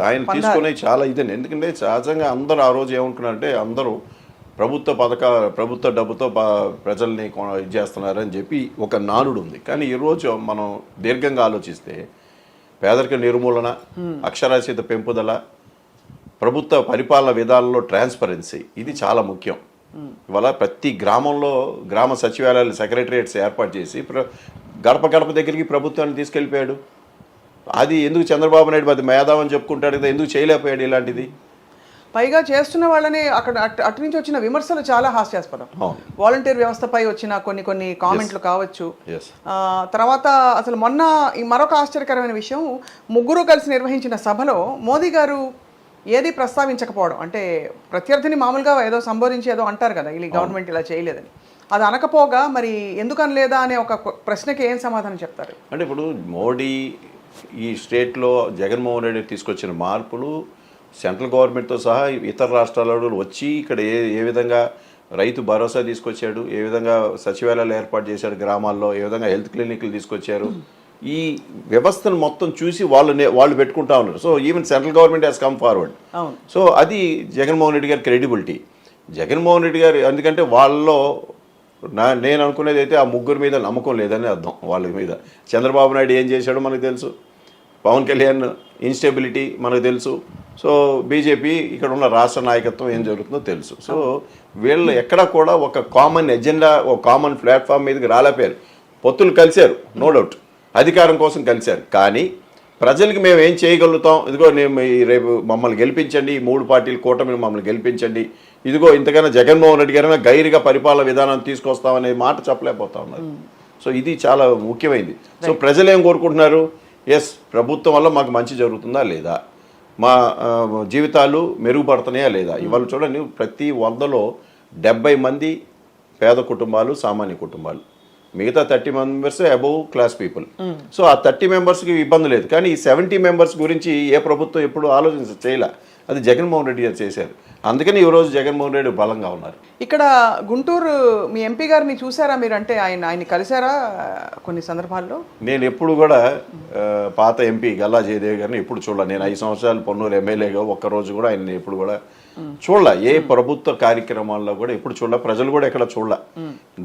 ఆయన తీసుకునే చాలా ఇదండి. ఎందుకంటే సహజంగా అందరూ ఆ రోజు ఏమనుకున్నారంటే అందరూ ప్రభుత్వ డబ్బుతో ప్రజల్ని ఇది చేస్తున్నారని చెప్పి ఒక నానుడు ఉంది. కానీ ఈరోజు మనం దీర్ఘంగా ఆలోచిస్తే పేదరిక నిర్మూలన, అక్షరాస్యత పెంపుదల, ప్రభుత్వ పరిపాలన విధానంలో ట్రాన్స్పరెన్సీ ఇది చాలా ముఖ్యం. ఇవాళ ప్రతి గ్రామంలో గ్రామ సచివాలయాలు, సెక్రటరియేట్స్ ఏర్పాటు చేసి గడప గడప దగ్గరికి ప్రభుత్వాన్ని తీసుకెళ్ళిపోయాడు. అది ఎందుకు చంద్రబాబు నాయుడు అది మేధావని చెప్పుకుంటాడు కదా, ఎందుకు చేయలేకపోయాడు ఇలాంటిది? పైగా చేస్తున్న వాళ్ళని అక్కడ అటు నుంచి వచ్చిన విమర్శలు చాలా హాస్యాస్పదం. వాలంటీర్ వ్యవస్థపై వచ్చిన కొన్ని కామెంట్లు కావచ్చు. తర్వాత అసలు మొన్న మరొక ఆశ్చర్యకరమైన విషయం, ముగ్గురు కలిసి నిర్వహించిన సభలో మోదీ గారు ఏది ప్రస్తావించకపోవడం. అంటే ప్రత్యర్థిని మామూలుగా ఏదో సంబోధించి ఏదో అంటారు కదా, ఈ గవర్నమెంట్ ఇలా చేయలేదని. అది అనకపోగా మరి ఎందుకు అనలేదా అనే ఒక ప్రశ్నకి ఏం సమాధానం చెప్తారు? అంటే ఇప్పుడు మోడీ ఈ స్టేట్లో జగన్మోహన్ రెడ్డి తీసుకొచ్చిన మార్పులు సెంట్రల్ గవర్నమెంట్తో సహా ఇతర రాష్ట్రాలలో వచ్చి ఇక్కడ ఏ విధంగా రైతు భరోసా తీసుకొచ్చాడు, ఏ విధంగా సచివాలయాలు ఏర్పాటు చేశాడు గ్రామాల్లో, ఏ విధంగా హెల్త్ క్లినిక్లు తీసుకొచ్చారు, ఈ వ్యవస్థను మొత్తం చూసి వాళ్ళు పెట్టుకుంటా ఉన్నారు. So even central government has come forward. So అది జగన్మోహన్ రెడ్డి గారి క్రెడిబిలిటీ. జగన్మోహన్ రెడ్డి గారు ఎందుకంటే వాళ్ళలో నేను అనుకునేది అయితే ఆ ముగ్గురు మీద నమ్మకం లేదని అర్థం. వాళ్ళ మీద చంద్రబాబు నాయుడు ఏం చేశాడో మనకు తెలుసు, పవన్ కళ్యాణ్ ఇన్స్టెబిలిటీ మనకు తెలుసు. సో బీజేపీ ఇక్కడ ఉన్న రాష్ట్ర నాయకత్వం ఏం జరుగుతుందో తెలుసు. సో వీళ్ళు ఎక్కడ కూడా ఒక కామన్ ఎజెండా, ఒక కామన్ ప్లాట్ఫామ్ మీదకి రాలేపారు. పొత్తులు కలిశారు, నో డౌట్, అధికారం కోసం కలిశారు. కానీ ప్రజలకి మేము ఏం చేయగలుగుతాం, ఇదిగో నేను రేపు మమ్మల్ని గెలిపించండి, ఈ 3 పార్టీల కూటమిని మమ్మల్ని గెలిపించండి, ఇదిగో ఇంతకన్నా జగన్మోహన్ రెడ్డి గారైనా గైరుగా పరిపాలన విధానం తీసుకొస్తామనే మాట చెప్పలేకపోతా ఉన్నారు. సో ఇది చాలా ముఖ్యమైనది. సో ప్రజలు ఏం కోరుకుంటున్నారు? ఎస్, ప్రభుత్వం వల్ల మాకు మంచి జరుగుతుందా లేదా, మా జీవితాలు మెరుగుపడుతున్నాయా లేదా. ఇవాళ చూడండి, ప్రతి 100లో 70 మంది పేద కుటుంబాలు, సామాన్య కుటుంబాలు, మిగతా 30 members above class people. So ఆ 30 మెంబర్స్కి ఇబ్బంది లేదు. కానీ ఈ 70 మెంబర్స్ గురించి ఏ ప్రభుత్వం ఎప్పుడు చేయలే. అది జగన్మోహన్ రెడ్డి గారు చేశారు. అందుకని ఈరోజు జగన్మోహన్ రెడ్డి బలంగా ఉన్నారు. ఇక్కడ గుంటూరు మీ ఎంపీ గారిని చూసారా మీరు? అంటే ఆయన్ని కలిసారా కొన్ని సందర్భాల్లో? నేను ఎప్పుడు కూడా పాత ఎంపీ గల్లా జయదేవ్ గారిని ఎప్పుడు చూడలే. నేను 5 సంవత్సరాలు పొన్నూరు ఎమ్మెల్యేగా ఒక్కరోజు కూడా ఆయన ఎప్పుడు కూడా చూడలే. ఏ ప్రభుత్వ కార్యక్రమాల్లో కూడా ఎప్పుడు చూడలే, ప్రజలు కూడా ఎక్కడ చూడలే.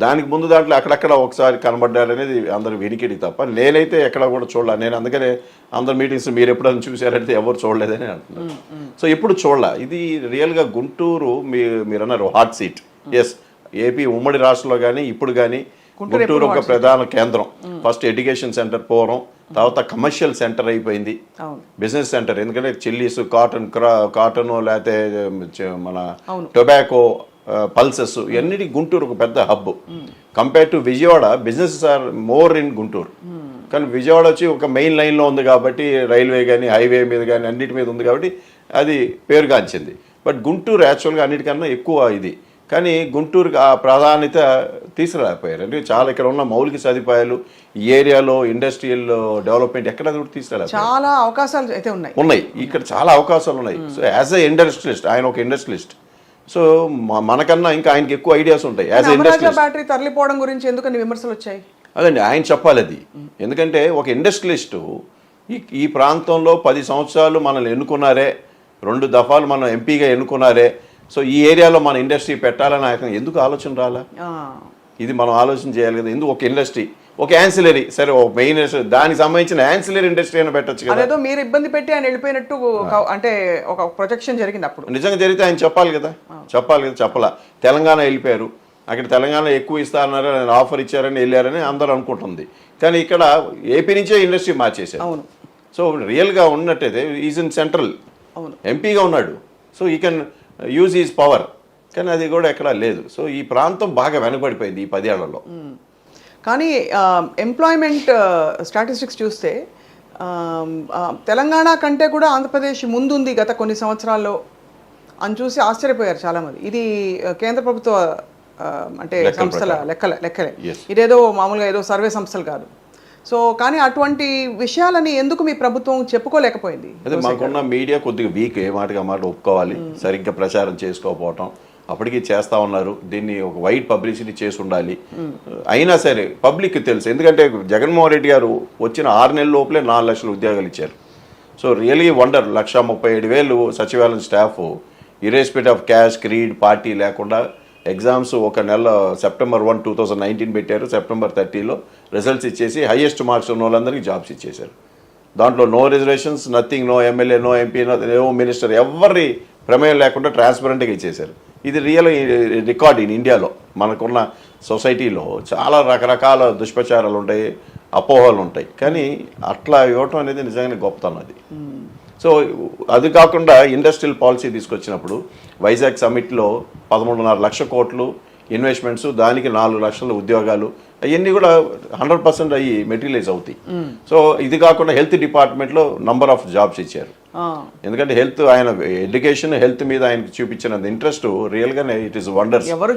దానికి ముందు దాంట్లో అక్కడక్కడ ఒకసారి కనబడ్డారనేది అందరు వినికిడి తప్ప నేనైతే ఎక్కడ కూడా చూడలే. నేను అందుకనే అందరు మీటింగ్స్ మీరు ఎప్పుడైనా చూసారంటే ఎవరు చూడలేదని అంటున్నారు. సో ఎప్పుడు చూడలే. ఇది రియల్గా గుంటూరు మీరు అన్నారు హాట్ సీట్. ఎస్, ఏపీ ఉమ్మడి రాష్ట్రంలో కానీ ఇప్పుడు కానీ గుంటూరు ఒక ప్రధాన కేంద్రం. ఫస్ట్ ఎడ్యుకేషన్ సెంటర్ పూర్వం, తర్వాత కమర్షియల్ సెంటర్ అయిపోయింది, బిజినెస్ సెంటర్. ఎందుకంటే చిల్లీస్, కాటన్ లేకపోతే మన టొబాకో, పల్సెస్ ఇవన్నిటి గుంటూరు ఒక పెద్ద hub. Compare to Vijayawada, business are more in Guntur. కానీ విజయవాడ వచ్చి ఒక మెయిన్ లైన్లో ఉంది కాబట్టి, రైల్వే కానీ హైవే మీద కానీ అన్నిటి మీద ఉంది కాబట్టి అది పేరుగాంచింది. బట్ గుంటూరు యాక్చువల్గా అన్నిటికన్నా ఎక్కువ ఇది. కానీ గుంటూరుకి ఆ ప్రాధాన్యత తీసుకురాకపోయారు. అంటే చాలా ఇక్కడ ఉన్న మౌలిక సదుపాయాలు, ఈ ఏరియాలో ఇండస్ట్రియల్ డెవలప్మెంట్ ఎక్కడ కూడా తీసుకురాలేదు. చాలా అవకాశాలు అయితే ఉన్నాయి. ఇక్కడ చాలా అవకాశాలు ఉన్నాయి. సో యాజ్ ఎ ఇండస్ట్రియలిస్ట్, ఆయన ఒక ఇండస్ట్రియలిస్ట్. సో మనకన్నా ఇంకా ఆయనకి ఎక్కువ ఐడియాస్ ఉంటాయి. యాజ్ ఎ ఇండస్ట్రియలిస్ట్ బ్యాటరీ తరలిపోవడం గురించి ఎందుకని విమర్శలు వచ్చాయి? అదండి ఆయన చెప్పాలి అది. ఎందుకంటే ఒక ఇండస్ట్రియలిస్టు ఈ ప్రాంతంలో 10 సంవత్సరాలు మనల్ని ఎన్నుకున్నారే, 2 దఫాలు మనం ఎంపీగా ఎన్నుకున్నారే, సో ఈ ఏరియాలో మన ఇండస్ట్రీ పెట్టాలని ఆయన ఎందుకు ఆలోచన రాలా? ఇది మనం ఆలోచన చేయాలి కదా. ఎందుకు ఒక ఇండస్ట్రీ, ఒక యాన్సిలరీ, సరే ఒక మెయిన్ దానికి సంబంధించిన యాన్సిలరీ ఇండస్ట్రీ అయినా పెట్టచ్చు కదా. అదేదో మీరు ఇబ్బంది పెట్టి ఆయన వెళ్ళిపోయినట్టు అంటే ఒక ప్రొజెక్షన్ జరిగింది. అప్పుడు నిజంగా జరిగితే ఆయన చెప్పాలి కదా. చెప్పలా. తెలంగాణ వెళ్ళిపోయారు, అక్కడ తెలంగాణ ఎక్కువ ఇస్తారన్నారు, ఆఫర్ ఇచ్చారని వెళ్ళారని అందరూ అనుకుంటుంది. కానీ ఇక్కడ ఏపీ నుంచే ఇండస్ట్రీ మార్చేశారు. సో రియల్గా ఉన్నట్టయితే ఈజ్ ఇన్ సెంట్రల్, ఎంపీగా ఉన్నాడు, సో ఈ కెన్ యూజ్ ఈజ్ పవర్. కానీ అది కూడా ఎక్కడా లేదు. సో ఈ ప్రాంతం బాగా వెనకబడిపోయింది ఈ 10 ఏళ్లలో. కానీ ఎంప్లాయ్మెంట్ స్టాటిస్టిక్స్ చూస్తే తెలంగాణ కంటే కూడా ఆంధ్రప్రదేశ్ ముందుంది గత కొన్ని సంవత్సరాల్లో అని చూసి ఆశ్చర్యపోయారు చాలామంది. ఇది కేంద్ర ప్రభుత్వ అంటే సంస్థల లెక్కలే, ఇదేదో మామూలుగా ఏదో సర్వే సంస్థలు కాదు. సో కానీ అటువంటి విషయాలని ఎందుకు మీ ప్రభుత్వం చెప్పుకోలేకపోయింది? అదే మాకున్న మీడియా కొద్దిగా వీక్, ఏ మాటగా మాట ఒప్పుకోవాలి, సరిగ్గా ప్రచారం చేసుకోకపోవటం. అప్పటికి చేస్తూ ఉన్నారు, దీన్ని ఒక వైడ్ పబ్లిసిటీ చేసి ఉండాలి. అయినా సరే పబ్లిక్కి తెలుసు. ఎందుకంటే జగన్మోహన్ రెడ్డి గారు వచ్చిన 6 నెలల లోపలే 4 లక్షల ఉద్యోగాలు ఇచ్చారు. So really wonder. 1,37,000 సచివాలయం staff, irrespect of caste, creed, party లేకుండా ఎగ్జామ్స్ ఒక నెల సెప్టెంబర్ 1, 2019 పెట్టారు. సెప్టెంబర్ 30లో రిజల్ట్స్ ఇచ్చేసి హైయెస్ట్ మార్క్స్ ఉన్న వాళ్ళందరికీ జాబ్స్ ఇచ్చేశారు. దాంట్లో no reservations, nothing, no MLA, no MP, no minister, ఎవరి ప్రమేయం లేకుండా ట్రాన్స్పరెంట్గా ఇచ్చేశారు. ఇది రియల్ రికార్డ్ ఇన్ ఇండియాలో. మనకున్న సొసైటీలో చాలా రకరకాల దుష్ప్రచారాలు ఉంటాయి, అపోహలు ఉంటాయి. కానీ అట్లా ఇవ్వటం అనేది నిజంగానే గొప్పతనం అది. సో అది కాకుండా ఇండస్ట్రియల్ పాలసీ తీసుకొచ్చినప్పుడు వైజాగ్ సమిట్లో 13.5 లక్షల కోట్లు ఇన్వెస్ట్మెంట్స్, దానికి 4 లక్షల ఉద్యోగాలు, అవన్నీ కూడా 100% అయ్యి మెటీరియలైజ్ అవుతాయి. సో ఇది కాకుండా హెల్త్ డిపార్ట్మెంట్లో నంబర్ ఆఫ్ జాబ్స్ ఇచ్చారు. ఎందుకంటే హెల్త్, ఆయన ఎడ్యుకేషన్, హెల్త్ మీద ఆయనకు చూపించినంత ఇంట్రెస్ట్ రియల్గానే ఇట్ ఈస్ వండర్స్. ఎవరు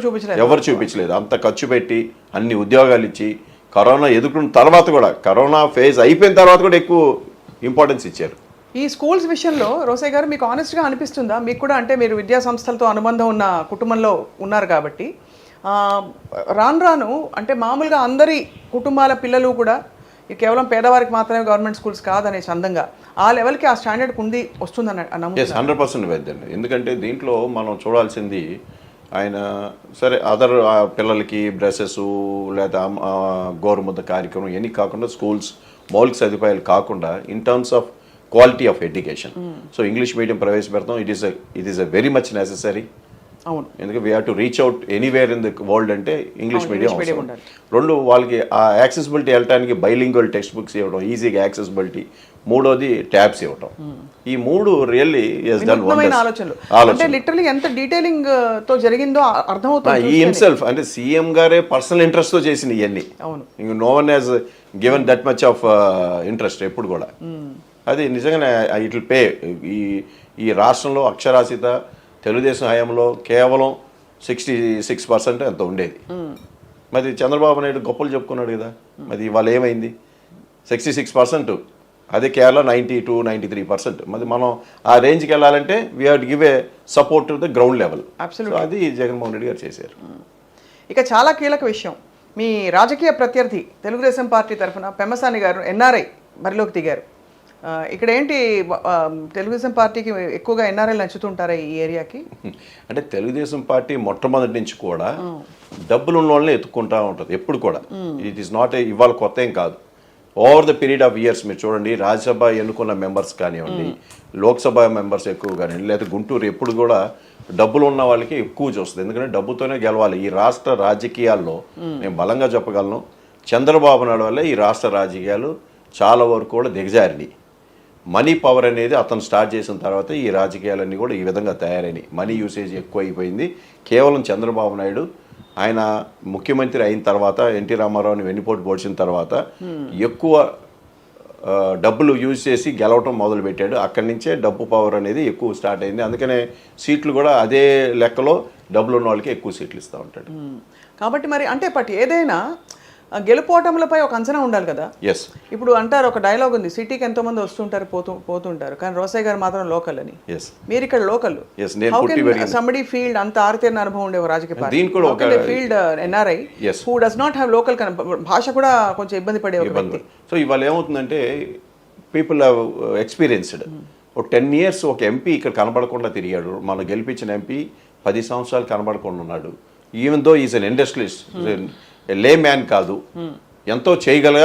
చూపించలేదు. అంత ఖర్చు పెట్టి అన్ని ఉద్యోగాలు ఇచ్చి, కరోనా ఎదుర్కొన్న తర్వాత కూడా, కరోనా ఫేజ్ అయిపోయిన తర్వాత కూడా ఎక్కువ ఇంపార్టెన్స్ ఇచ్చారు. ఈ స్కూల్స్ విషయంలో రోసయ్య గారు మీకు ఆనెస్ట్గా అనిపిస్తుందా? మీకు కూడా అంటే మీరు విద్యా సంస్థలతో అనుబంధం ఉన్న కుటుంబంలో ఉన్నారు కాబట్టి రాను అంటే మామూలుగా అందరి కుటుంబాల పిల్లలు కూడా కేవలం పేదవారికి మాత్రమే గవర్నమెంట్ స్కూల్స్ కాదనే చందంగా ఆ లెవెల్కి ఆ స్టాండర్డ్కి వస్తుందని 100% వేద్దండి. ఎందుకంటే దీంట్లో మనం చూడాల్సింది ఆయన సరే అదర్ పిల్లలకి డ్రెస్సెస్ లేదా గోరుముద్ద కార్యక్రమం ఇవన్నీ కాకుండా స్కూల్స్ మౌలిక సదుపాయాలు కాకుండా in terms of quality of education. So English medium ప్రవేశపెడతాం. It is a very much necessary. అవును, ఎందుకంటే we have to reach out anywhere in the world అంటే ఇంగ్లీష్ మీడియం అవసరం. ఉండాలి. రెండు, వాళ్ళకి ఆ యాక్సెసిబిలిటీ వెళ్ళటానికి బైలింగ్వల్ టెక్స్ట్ బుక్స్ ఇవ్వడం, ఈజీగా యాక్సెసిబిలిటీ. మూడోది ట్యాబ్స్ ఇవ్వడం. ఈ మూడు రియల్లీ హస్ డన్ వండర్స్. ఆలోచనలు అంటే లిటరల్లీ ఎంత డీటెయిలింగ్ తో జరిగిందో అర్థమవుతుంది. ఈ హిమ్సెల్ఫ్ అంటే సీఎం గారే పర్సనల్ ఇంట్రెస్ట్ తో చేసిన ఇవన్నీ. అవును, no one has given that much of interest ఎప్పుడు కూడా. అది నిజంగానే ఇట్ విల్ పే. ఈ రాష్ట్రంలో అక్షరాస్యత తెలుగుదేశం హయాంలో కేవలం 66% ఎంత ఉండేది. మరి చంద్రబాబు నాయుడు గొప్పలు చెప్పుకున్నాడు కదా, మరి ఇవాళ ఏమైంది? 66%. అదే కేరళ 92-93%. మరి మనం ఆ రేంజ్కి వెళ్ళాలంటే we have to give a support to the ground level. అది జగన్మోహన్ రెడ్డి గారు చేశారు. ఇక చాలా కీలక విషయం, మీ రాజకీయ ప్రత్యర్థి తెలుగుదేశం పార్టీ తరఫున పెమ్మసాని గారు ఎన్ఆర్ఐ బరిలోకి దిగారు. ఇక్కడ ఏంటి, తెలుగుదేశం పార్టీకి ఎక్కువగా ఎన్ఆర్ఐలు నచ్చుతుంటారా ఈ ఏరియాకి? అంటే తెలుగుదేశం పార్టీ మొట్టమొదటి నుంచి కూడా డబ్బులు ఉన్న వాళ్ళని ఎత్తుక్కుంటా ఉంటుంది ఎప్పుడు కూడా. ఇట్ ఈస్ నాట్ ఇవాళ కొత్త ఏం కాదు. Over the period of years మీరు చూడండి, రాజ్యసభ ఎన్నుకున్న మెంబర్స్ కానివ్వండి, లోక్సభ మెంబర్స్ ఎక్కువ కానివ్వండి, లేదా గుంటూరు ఎప్పుడు కూడా డబ్బులు ఉన్న వాళ్ళకి ఎక్కువ చూస్తుంది. ఎందుకంటే డబ్బుతోనే గెలవాలి. ఈ రాష్ట్ర రాజకీయాల్లో నేను బలంగా చెప్పగలను, చంద్రబాబు నాయుడు వల్ల ఈ రాష్ట్ర రాజకీయాలు చాలా వరకు కూడా దిగజారినాయి. మనీ పవర్ అనేది అతను స్టార్ట్ చేసిన తర్వాత ఈ రాజకీయాలన్నీ కూడా ఈ విధంగా తయారైనాయి. మనీ యూసేజ్ ఎక్కువ అయిపోయింది. కేవలం చంద్రబాబు నాయుడు ఆయన ముఖ్యమంత్రి అయిన తర్వాత, ఎన్టీ రామారావుని వెన్నుపోటు పొడిచిన తర్వాత ఎక్కువ డబ్బులు యూజ్ చేసి గెలవటం మొదలుపెట్టాడు. అక్కడి నుంచే డబ్బు పవర్ అనేది ఎక్కువ స్టార్ట్ అయింది. అందుకనే సీట్లు కూడా అదే లెక్కలో డబ్బులు ఉన్న వాళ్ళకి ఎక్కువ సీట్లు ఇస్తూ ఉంటాడు. కాబట్టి మరి అంటే ఏదైనా గెలుపోవటంలపై ఒక అంచనా ఉండాలి కదా. ఎస్, ఇప్పుడు అంటారు, ఒక డైలాగ్ ఉంది, సిటీకి ఎంతో మంది వస్తుంటారు పోతుంటారు, కానీ రోసయ్య గారు మాత్రం లోకల్ అని. మీరు ఇక్కడ లోకల్. సంబడి ఫీల్డ్ అంత ఆరితేరిన అనుభవం ఉండే రాజకీయ party field NRI who does not have local, భాష కూడా కొంచెం ఇబ్బంది పడే వ్యక్తి. సో ఇవాళ ఏమవుతుందంటే పీపుల్ హ్యావ్ ఎక్స్పీరియన్స్డ్. ఒక 10 years ఒక ఎంపీ ఇక్కడ కనబడకుండా తిరిగాడు. మనం గెలిపించిన ఎంపీ 10 సంవత్సరాలు కనబడకుండా ఉన్నాడు. Even though is an industrialist, లే మ్యాన్ కాదు, ఎంతో చేయగల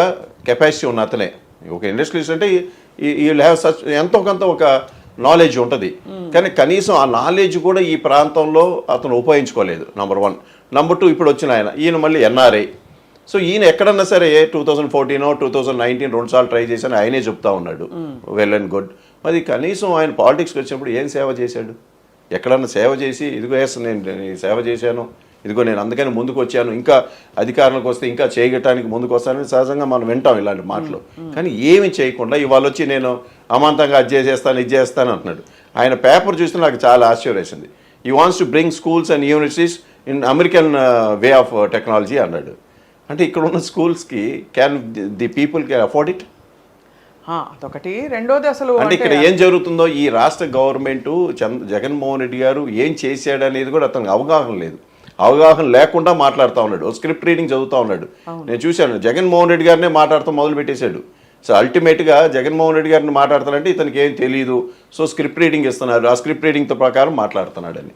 కెపాసిటీ ఉన్న అతనే. ఒక ఇండస్ట్రియలిస్ట్ అంటే ఈ హ్యావ్ సచ్ ఎంతో కొంత ఒక నాలెడ్జ్ ఉంటుంది. కానీ కనీసం ఆ నాలెడ్జ్ కూడా ఈ ప్రాంతంలో అతను ఉపయోగించుకోలేదు. నెంబర్ 1. నెంబర్ 2, ఇప్పుడు వచ్చిన ఈయన మళ్ళీ ఎన్ఆర్ఐ. సో ఈయన ఎక్కడన్నా సరే 2014 2019 2 సార్లు ట్రై చేశాను ఆయనే చెప్తా ఉన్నాడు. Well and good. మరి కనీసం ఆయన పాలిటిక్స్కి వచ్చినప్పుడు ఏం సేవ చేశాడు? ఎక్కడన్నా సేవ చేసి ఇదిగో నేను సేవ చేశాను, ఇదిగో నేను అందుకని ముందుకు వచ్చాను, ఇంకా అధికారంలోకి వస్తే ఇంకా చేయగటానికి ముందుకు వస్తానని సహజంగా మనం వింటాం ఇలాంటి మాటలు. కానీ ఏమి చేయకుండా ఇవాళ వచ్చి నేను అమాంతంగా అది చేసేస్తాను ఇది చేస్తాను అంటున్నాడు. ఆయన పేపర్ చూస్తే నాకు చాలా ఆశ్చర్యం వేసింది. ఈ wants to bring schools and universities in American way of technology అన్నాడు. అంటే ఇక్కడ ఉన్న స్కూల్స్కి can the people can afford it? అదొకటి. రెండోది అసలు అంటే ఇక్కడ ఏం జరుగుతుందో ఈ రాష్ట్ర గవర్నమెంట్ జగన్మోహన్ రెడ్డి గారు ఏం చేశాడు అనేది కూడా అతనికి అవగాహన లేదు. అవగాహన లేకుండా మాట్లాడుతూ ఉన్నాడు. స్క్రిప్ట్ రీడింగ్ చదువుతూ ఉన్నాడు. నేను చూశాను, జగన్మోహన్ రెడ్డి గారినే మాట్లాడుతూ మొదలు పెట్టేశాడు. సో అల్టిమేట్గా జగన్మోహన్ రెడ్డి గారిని మాట్లాడుతానంటే ఇతనికి ఏం తెలియదు. సో స్క్రిప్ట్ రీడింగ్ ఇస్తున్నారు, ఆ స్క్రిప్ట్ రీడింగ్తో ప్రకారం మాట్లాడుతున్నాడని.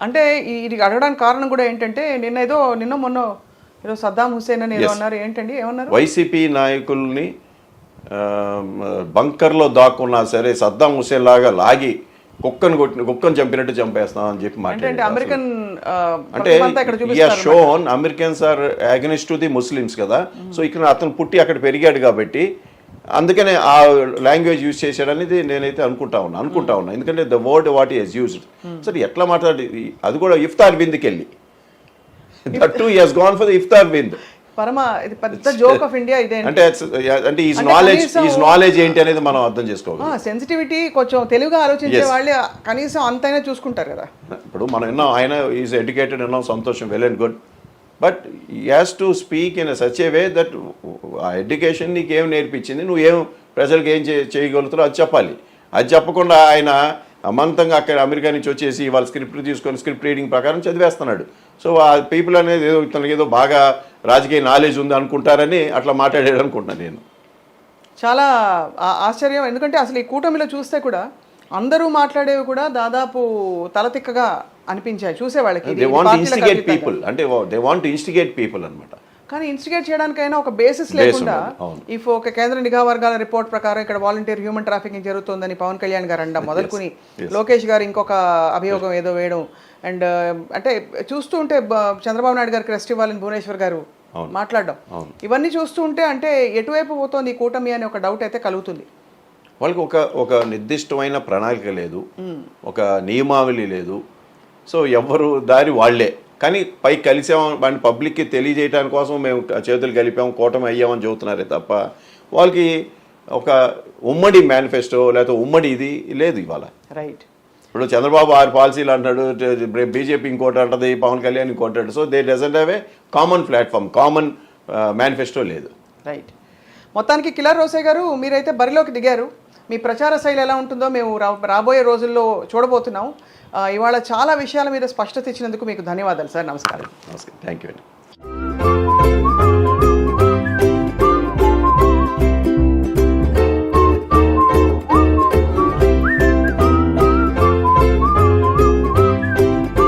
అంటే ఇది అడగడానికి కారణం కూడా ఏంటంటే నిన్న మొన్న ఏదో సద్దాం హుసేన్ అని ఏదో అన్నారు. ఏంటండి ఏమన్నారు? వైసీపీ నాయకుల్ని బంకర్లో దాక్కున్నా సరే సద్దాం హుసేన్ లాగా లాగి కుక్కను చంపినట్టు చంపేస్తాం అని చెప్పి మాట్లాడారు. అంటే షోన్ Americans are against to the Muslims కదా. సో ఇక్కడ అతను పుట్టి అక్కడ పెరిగాడు కాబట్టి అందుకనే ఆ లాంగ్వేజ్ యూజ్ చేశాడనేది నేనైతే అనుకుంటా ఉన్నా. ఎందుకంటే the word what is used. సరే ఎట్లా మాట్లాడి అది కూడా ఇఫ్తార్ విందుకి వెళ్ళి that to he has gone for the ఇఫ్తార్ వింద్. ఇది పెద్ద జోక్ ఆఫ్ ఇండియా ఇదే. అంటే ఈ నాలెడ్జ్ ఏంటి అనేది మనం అర్థం చేసుకోవాలి. సెన్సిటివిటీ కొంచెం తెలుగుగా ఆలోచించే వాళ్ళు కనీసం అంతైనా చూసుకుంటారు కదా. ఇప్పుడు మనం విన్నాం ఆయన ఈజ్ ఎడ్యుకేటెడ్ విన్నాం, సంతోషం, well and good. But he has to speak in such a way that ఆ ఎడ్యుకేషన్ నీకేం నేర్పించింది, నువ్వేం ప్రజలకు ఏం చేయగలుగుతారో అది చెప్పాలి. అది చెప్పకుండా ఆయన అమాంతంగా అక్కడ అమెరికా నుంచి వచ్చేసి వాళ్ళ స్క్రిప్ట్ తీసుకొని స్క్రిప్ట్ రీడింగ్ ప్రకారం చదివేస్తున్నాడు. సో ఆ పీపుల్ అనేది తనకి ఏదో బాగా రాజకీయ నాలెడ్జ్ ఉంది అనుకుంటారని అట్లా మాట్లాడాడు అనుకుంటున్నాను నేను. చాలా ఆశ్చర్యం. ఎందుకంటే అసలు ఈ కూటమిలో చూస్తే కూడా అందరూ మాట్లాడేవి కూడా దాదాపు తలతిక్కగా అనిపించాయి చూసే వాళ్ళకి దే వాంట్ ఇన్స్టిగేట్ పీపుల్, అంటే దే వాంట్ ఇన్స్టిగేట్ పీపుల్ అనమాట. కానీ ఇన్స్టిగేట్ చేయడానికైనా ఒక బేసిస్ లేకుండా ఇఫ్ ఒక కేంద్ర నిఘా వర్గాల రిపోర్ట్ ప్రకారం ఇక్కడ వాలంటీర్ హ్యూమన్ ట్రాఫికింగ్ జరుగుతుందని పవన్ కళ్యాణ్ గారు అండ మొదలుకుని లోకేష్ గారు ఇంకొక అభియోగం ఏదో వేయడం అండ్ అంటే చూస్తూ ఉంటే చంద్రబాబు నాయుడు గారికి రెస్ట్ ఇవ్వాలని భువనేశ్వర్ గారు మాట్లాడడం, ఇవన్నీ చూస్తూ ఉంటే అంటే ఎటువైపు పోతోంది ఈ కూటమి అనే ఒక డౌట్ అయితే కలుగుతుంది. వాళ్ళకి ఒక నిర్దిష్టమైన ప్రణాళిక లేదు, ఒక నియమావళి లేదు. సో ఎవరు దారి వాళ్లే, కానీ పైకి కలిసాం వాడిని పబ్లిక్కి తెలియజేయడానికి కోసం మేము చేతులు కలిపాం కూటమి అయ్యామని చెబుతున్నారే తప్ప వాళ్ళకి ఒక ఉమ్మడి మేనిఫెస్టో లేకపోతే ఉమ్మడి ఇది లేదు ఇవాళ. రైట్. ఇప్పుడు చంద్రబాబు 6 పాలసీలు అంటాడు, బీజేపీ ఇంకోటి అంటది, పవన్ కళ్యాణ్ ఇంకోటి అంటాడు. So they doesn't have a common platform, common manifesto లేదు. రైట్. మొత్తానికి కిలార్ రోసే గారు మీరైతే బరిలోకి దిగారు. మీ ప్రచార శైలి ఎలా ఉంటుందో మేము రాబోయే రోజుల్లో చూడబోతున్నాం. ఇవాళ చాలా విషయాల మీద స్పష్టత ఇచ్చినందుకు మీకు ధన్యవాదాలు సార్. నమస్కారం. నమస్కారం. థ్యాంక్ యూ అండి.